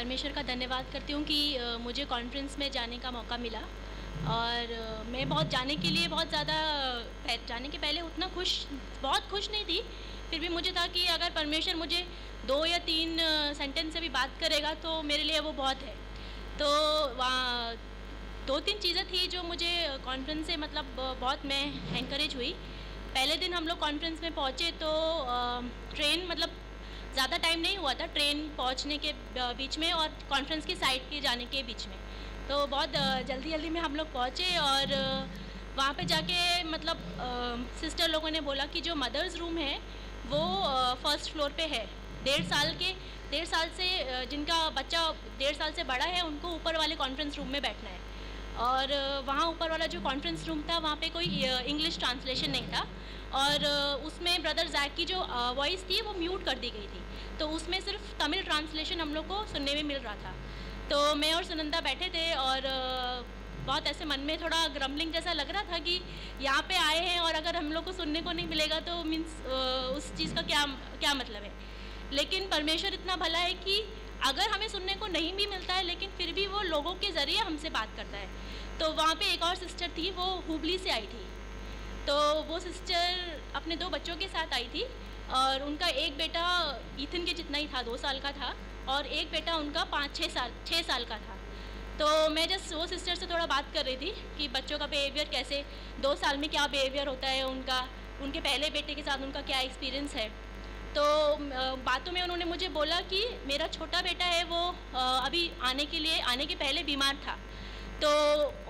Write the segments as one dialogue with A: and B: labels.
A: परमेश्वर का धन्यवाद करती हूँ कि मुझे कॉन्फ्रेंस में जाने का मौका मिला और मैं जाने के लिए बहुत ज़्यादा जाने के पहले उतना बहुत खुश नहीं थी। फिर भी मुझे था कि अगर परमेश्वर मुझे 2 या 3 सेंटेंस से भी बात करेगा तो मेरे लिए वो बहुत है। तो वहाँ 2-3 चीज़ें थी जो मुझे कॉन्फ्रेंस से बहुत मैं एनकरेज हुई। पहले दिन हम लोग कॉन्फ्रेंस में पहुँचे तो ट्रेन ज़्यादा टाइम नहीं हुआ था ट्रेन पहुंचने के बीच में और कॉन्फ्रेंस की साइड के जाने के बीच में। तो बहुत जल्दी में हम लोग पहुँचे और वहाँ पे जाके सिस्टर लोगों ने बोला कि जो मदर्स रूम है वो फर्स्ट फ्लोर पे है। 1.5 साल से जिनका बच्चा 1.5 साल से बड़ा है उनको ऊपर वाले कॉन्फ्रेंस रूम में बैठना है। और वहाँ ऊपर वाला जो कॉन्फ्रेंस रूम था वहाँ पे कोई इंग्लिश ट्रांसलेशन नहीं था और उसमें ब्रदर जैक की जो वॉइस थी वो म्यूट कर दी गई थी। तो उसमें सिर्फ तमिल ट्रांसलेशन हम लोग को सुनने में मिल रहा था। तो मैं और सुनंदा बैठे थे और बहुत ऐसे मन में थोड़ा ग्रम्बलिंग जैसा लग रहा था कि यहाँ पे आए हैं और अगर हम लोग को सुनने को नहीं मिलेगा तो मीन्स उस चीज़ का क्या मतलब है। लेकिन परमेश्वर इतना भला है कि अगर हमें सुनने को नहीं भी मिलता है लेकिन फिर भी वो लोगों के ज़रिए हमसे बात करता है। तो वहाँ पे एक और सिस्टर थी, वो हुबली से आई थी। तो वो सिस्टर अपने 2 बच्चों के साथ आई थी और उनका एक बेटा ईथन के जितना ही था, 2 साल का था, और एक बेटा उनका 6 साल का था। तो मैं जस्ट वो सिस्टर से थोड़ा बात कर रही थी कि बच्चों का बिहेवियर कैसे 2 साल में क्या बिहेवियर होता है उनका, उनके पहले बेटे के साथ उनका क्या एक्सपीरियंस है। तो बातों में उन्होंने मुझे बोला कि मेरा छोटा बेटा है वो अभी आने के पहले बीमार था। तो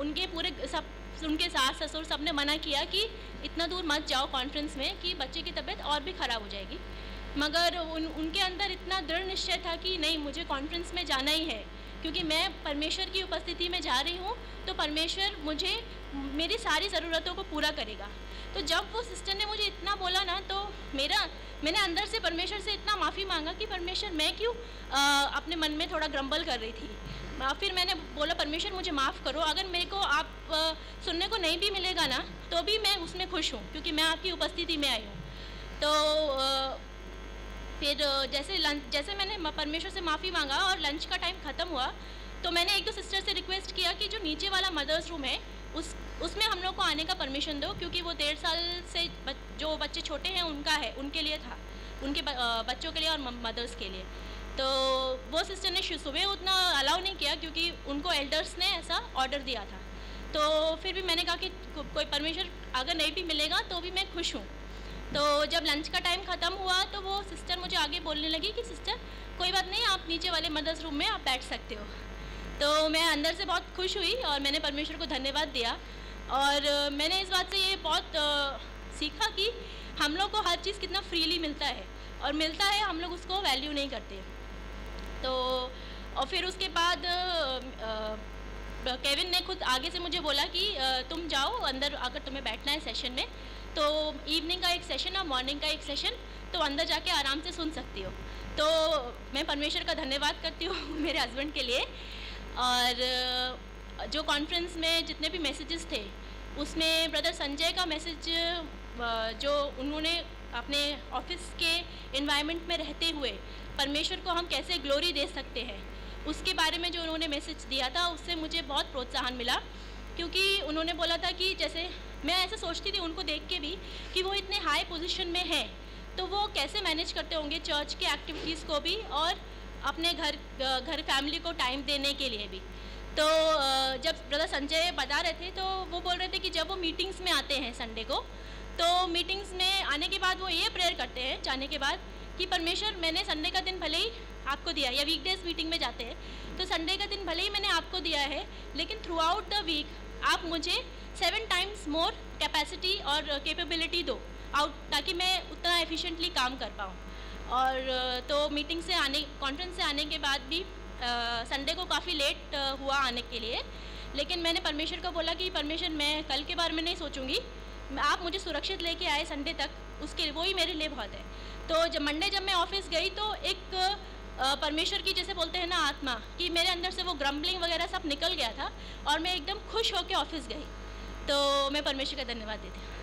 A: उनके सास ससुर सब ने मना किया कि इतना दूर मत जाओ कॉन्फ्रेंस में कि बच्चे की तबीयत और भी ख़राब हो जाएगी। मगर उनके अंदर इतना दृढ़ निश्चय था कि नहीं, मुझे कॉन्फ्रेंस में जाना ही है क्योंकि मैं परमेश्वर की उपस्थिति में जा रही हूँ तो परमेश्वर मुझे मेरी सारी ज़रूरतों को पूरा करेगा। तो जब वो सिस्टर ने मुझे इतना बोला ना तो मैंने अंदर से परमेश्वर से इतना माफ़ी मांगा कि परमेश्वर मैं क्यों अपने मन में थोड़ा ग्रम्बल कर रही थी। फिर मैंने बोला परमेश्वर मुझे माफ़ करो, अगर मेरे को आप सुनने को नहीं भी मिलेगा ना तो भी मैं उसमें खुश हूँ क्योंकि मैं आपकी उपस्थिति में आई हूँ। तो फिर जैसे मैंने परमेश्वर से माफ़ी मांगा और लंच का टाइम ख़त्म हुआ तो मैंने 1-2 सिस्टर से रिक्वेस्ट किया कि जो नीचे वाला मदर्स रूम है उसमें हम लोग को आने का परमिशन दो क्योंकि वो 1.5 साल से जो बच्चे छोटे हैं उनके लिए था, उनके बच्चों के लिए और मदर्स के लिए। तो वो सिस्टर ने सुबह उतना अलाउ नहीं किया क्योंकि उनको एल्डर्स ने ऐसा ऑर्डर दिया था। तो फिर भी मैंने कहा कि कोई परमिशन अगर नहीं भी मिलेगा तो भी मैं खुश हूँ। तो जब लंच का टाइम ख़त्म हुआ तो वो सिस्टर मुझे आगे बोलने लगी कि सिस्टर कोई बात नहीं, आप नीचे वाले मदर्स रूम में आप बैठ सकते हो। तो मैं अंदर से बहुत खुश हुई और मैंने परमेश्वर को धन्यवाद दिया। और मैंने इस बात से ये बहुत सीखा कि हम लोग को हर चीज़ कितना फ्रीली मिलता है और मिलता है, हम लोग उसको वैल्यू नहीं करते। तो और फिर उसके बाद केविन ने खुद आगे से मुझे बोला कि तुम जाओ अंदर, अगर तुम्हें बैठना है सेशन में तो इवनिंग का एक सेशन और मॉर्निंग का एक सेशन, तो अंदर जाके आराम से सुन सकती हो। तो मैं परमेश्वर का धन्यवाद करती हूँ मेरे हस्बैंड के लिए। और जो कॉन्फ्रेंस में जितने भी मैसेजेस थे उसमें ब्रदर संजय का मैसेज जो उन्होंने अपने ऑफिस के एनवायरनमेंट में रहते हुए परमेश्वर को हम कैसे ग्लोरी दे सकते हैं उसके बारे में जो उन्होंने मैसेज दिया था उससे मुझे बहुत प्रोत्साहन मिला। क्योंकि उन्होंने बोला था कि जैसे मैं ऐसे सोचती थी उनको देख के भी कि वो इतने हाई पोजीशन में हैं तो वो कैसे मैनेज करते होंगे चर्च के एक्टिविटीज़ को भी और अपने घर फैमिली को टाइम देने के लिए भी। तो जब ब्रदर संजय बता रहे थे तो वो बोल रहे थे कि जब वो मीटिंग्स में आते हैं संडे को, तो मीटिंग्स में आने के बाद वो ये प्रेयर करते हैं जाने के बाद कि परमेश्वर मैंने संडे का दिन भले ही आपको दिया, या वीकडेज मीटिंग में जाते हैं तो संडे का दिन भले ही मैंने आपको दिया है लेकिन थ्रू आउट द वीक आप मुझे 7 टाइम्स मोर कैपेसिटी और कैपेबिलिटी दो ताकि मैं उतना एफिशिएंटली काम कर पाऊँ। और तो मीटिंग से कॉन्फ्रेंस से आने के बाद भी संडे को काफ़ी लेट हुआ आने के लिए, लेकिन मैंने परमेश्वर को बोला कि परमेश्वर मैं कल के बारे में नहीं सोचूंगी, आप मुझे सुरक्षित लेके आए संडे तक, उसके वो ही मेरे लिए बहुत है। तो जब मैं ऑफिस गई तो एक परमेश्वर की जैसे बोलते हैं ना आत्मा, कि मेरे अंदर से वो ग्रम्बलिंग वगैरह सब निकल गया था और मैं एकदम खुश होकर ऑफिस गई। तो मैं परमेश्वर का धन्यवाद देती हूँ।